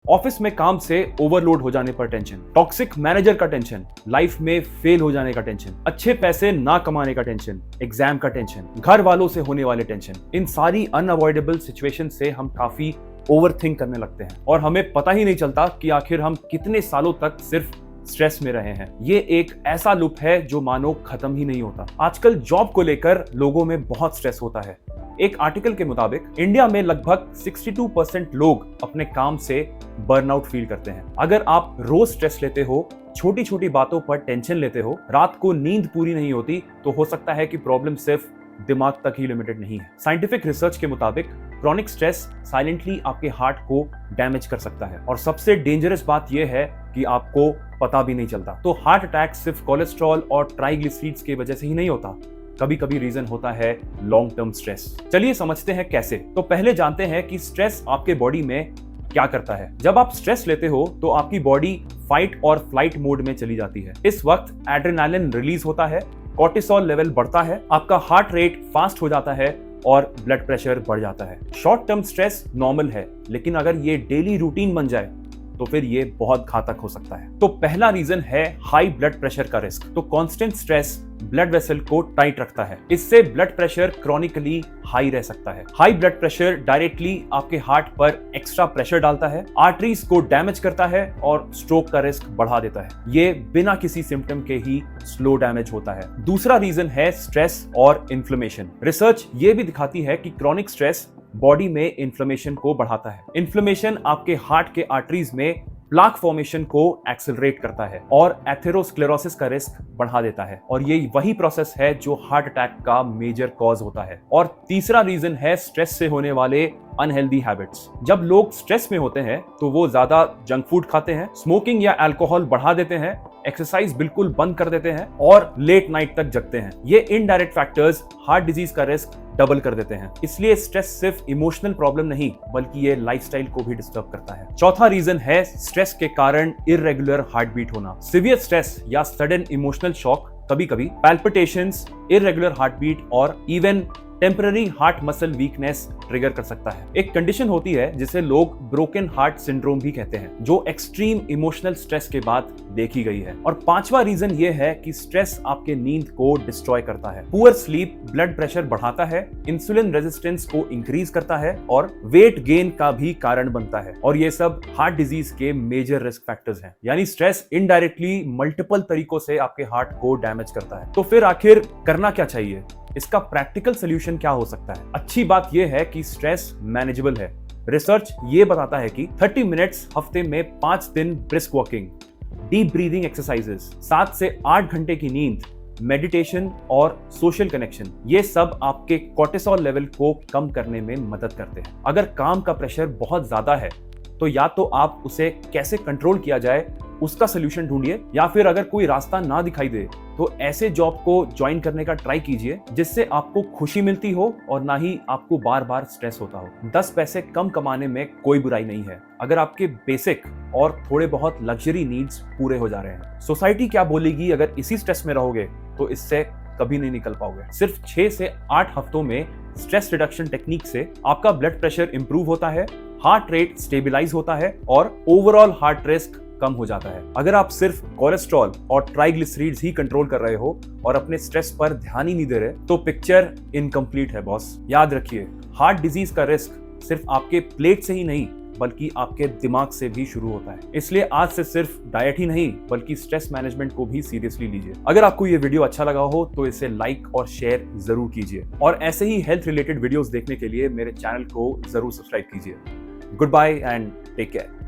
Office में काम से ओवरलोड हो जाने पर टेंशन, टॉक्सिक मैनेजर का टेंशन, लाइफ में फेल हो जाने का टेंशन, अच्छे पैसे ना कमाने का टेंशन, एग्जाम का टेंशन, घर वालों से होने वाले टेंशन। इन सारी अनअवॉइडेबल सिचुएशन से हम काफी ओवरथिंक करने लगते हैं और हमें पता ही नहीं चलता कि आखिर हम कितने सालों तक सिर्फ स्ट्रेस में रहे हैं। ये एक ऐसा लूप है जो मानो खत्म ही नहीं होता। आजकल जॉब को लेकर लोगों में बहुत स्ट्रेस होता है। एक आर्टिकल के मुताबिक इंडिया में लगभग 62% लोग अपने काम से बर्नआउट फील करते हैं। अगर आप रोज स्ट्रेस लेते हो, छोटी छोटी बातों पर टेंशन लेते हो, रात को नींद पूरी नहीं होती, तो हो सकता है कि प्रॉब्लम सिर्फ दिमाग तक ही लिमिटेड नहीं है। साइंटिफिक रिसर्च के मुताबिक क्रॉनिक स्ट्रेस साइलेंटली आपके हार्ट को डैमेज कर सकता है और सबसे डेंजरस बात यह है कि आपको पता भी नहीं चलता। तो हार्ट अटैक सिर्फ कोलेस्ट्रॉल और ट्राइग्लिसरीड्स की वजह से ही नहीं होता, कभी कभी रीजन होता है लॉन्ग टर्म स्ट्रेस। चलिए समझते हैं कैसे। तो पहले जानते हैं कि स्ट्रेस आपके बॉडी में क्या करता है। जब आप स्ट्रेस लेते हो तो आपकी बॉडी फाइट और फ्लाइट मोड में चली जाती है। इस वक्त एड्रेनालिन रिलीज होता है, कॉर्टिसोल लेवल बढ़ता है, आपका हार्ट रेट फास्ट हो जाता है और ब्लड प्रेशर बढ़ जाता है। शॉर्ट टर्म स्ट्रेस नॉर्मल है, लेकिन अगर ये डेली रूटीन बन जाए तो फिर ये बहुत घातक हो सकता है। तो पहला रीजन है हाई ब्लड प्रेशर का रिस्क। तो कांस्टेंट स्ट्रेस ब्लड वेसल को टाइट रखता है, इससे ब्लड प्रेशर क्रॉनिकली हाई रह सकता है। हाई ब्लड प्रेशर डायरेक्टली आपके हार्ट पर एक्स्ट्रा प्रेशर डालता है, आर्टरीज को डैमेज करता है और स्ट्रोक का रिस्क बढ़ा देता है। ये बिना किसी सिम्टम के ही स्लो डैमेज होता है। दूसरा रीजन है स्ट्रेस और इन्फ्लेमेशन। रिसर्च ये भी दिखाती है कि क्रॉनिक स्ट्रेस बॉडी में इन्फ्लेमेशन को बढ़ाता है। इन्फ्लेमेशन आपके हार्ट के आर्टरीज में प्लाक फॉर्मेशन को एक्सेलरेट करता है और एथेरोस्क्लेरोसिस का रिस्क बढ़ा देता है, और ये वही प्रोसेस है जो हार्ट अटैक का मेजर कॉज होता है। और तीसरा रीजन है स्ट्रेस से होने वाले अनहेल्दी हैबिट्स। जब लोग स्ट्रेस में होते हैं तो वो ज्यादा जंक फूड खाते हैं, स्मोकिंग या अल्कोहल बढ़ा देते हैं, एक्सरसाइज बिल्कुल बंद कर देते हैं और लेट नाइट तक जगते हैं। ये इनडायरेक्ट फैक्टर्स हार्ट डिजीज का रिस्क डबल कर देते हैं। इसलिए स्ट्रेस सिर्फ इमोशनल प्रॉब्लम नहीं, बल्कि ये लाइफस्टाइल को भी डिस्टर्ब करता है। चौथा रीजन है स्ट्रेस के कारण इर्रेगुलर हार्ट बीट होना। सिवियर स्ट्रेस या सडन इमोशनल शॉक कभी कभी पैल्पिटेशंस, इर्रेगुलर हार्ट बीट और even temporary heart muscle weakness trigger कर सकता है। एक कंडीशन होती है जिसे लोग ब्रोकन हार्ट सिंड्रोम भी कहते हैं, जो एक्सट्रीम इमोशनल स्ट्रेस के बाद देखी गई है। और पांचवा रीजन ये है कि स्ट्रेस आपके नींद को डिस्ट्रॉय करता है। पुअर स्लीप ब्लड प्रेशर बढ़ाता है, इंसुलिन रेजिस्टेंस को इंक्रीज करता है और वेट गेन का भी कारण बनता है। और ये सब हार्ट डिजीज के मेजर रिस्क फैक्टर्स हैं। यानी स्ट्रेस इनडायरेक्टली मल्टीपल तरीकों से आपके हार्ट को डैमेज करता है। तो फिर आखिर करना क्या चाहिए? इसका प्रैक्टिकल सोल्यूशन क्या हो सकता है? अच्छी बात यह है कि स्ट्रेस मैनेजेबल है। रिसर्च ये बताता है कि 30 मिनट्स हफ्ते में 5 दिन brisk walking, deep breathing exercises, 7 से 8 घंटे की नींद, मेडिटेशन और सोशल कनेक्शन, ये सब आपके कॉर्टिसोल लेवल को कम करने में मदद करते हैं। अगर काम का प्रेशर बहुत ज्यादा है तो या तो आप उसे कैसे कंट्रोल किया जाए उसका सोल्यूशन ढूंढिए, या फिर अगर कोई रास्ता ना दिखाई दे तो ऐसे जॉब को ज्वाइन करने का ट्राई कीजिए जिससे आपको खुशी मिलती हो और ना ही आपको बार बार स्ट्रेस होता हो। 10 पैसे कम कमाने में कोई बुराई नहीं है अगर आपके बेसिक और थोड़े बहुत लग्जरी नीड्स पूरे हो जा रहे हैं। सोसाइटी क्या बोलेगी अगर इसी स्ट्रेस में रहोगे तो इससे कभी नहीं निकल पाओगे। सिर्फ 6 से 8 हफ्तों में स्ट्रेस रिडक्शन टेक्निक से आपका ब्लड प्रेशर इंप्रूव होता है, हार्ट रेट स्टेबलाइज होता है और ओवरऑल हार्ट रिस्क कम हो जाता है। अगर आप सिर्फ कोलेस्ट्रॉल और ट्राइग्लिसरीड्स ही कंट्रोल कर रहे हो और अपने स्ट्रेस पर ध्यान ही नहीं दे रहे तो पिक्चर इनकम्प्लीट है बॉस। याद रखिए, हार्ट डिजीज का रिस्क सिर्फ आपके प्लेट से ही नहीं बल्कि आपके दिमाग से भी शुरू होता है। इसलिए आज से सिर्फ डाइट ही नहीं बल्कि स्ट्रेस मैनेजमेंट को भी सीरियसली लीजिए। अगर आपको ये वीडियो अच्छा लगा हो तो इसे लाइक और शेयर जरूर कीजिए, और ऐसे ही हेल्थ रिलेटेड वीडियोस देखने के लिए मेरे चैनल को जरूर सब्सक्राइब कीजिए। Good bye and take care.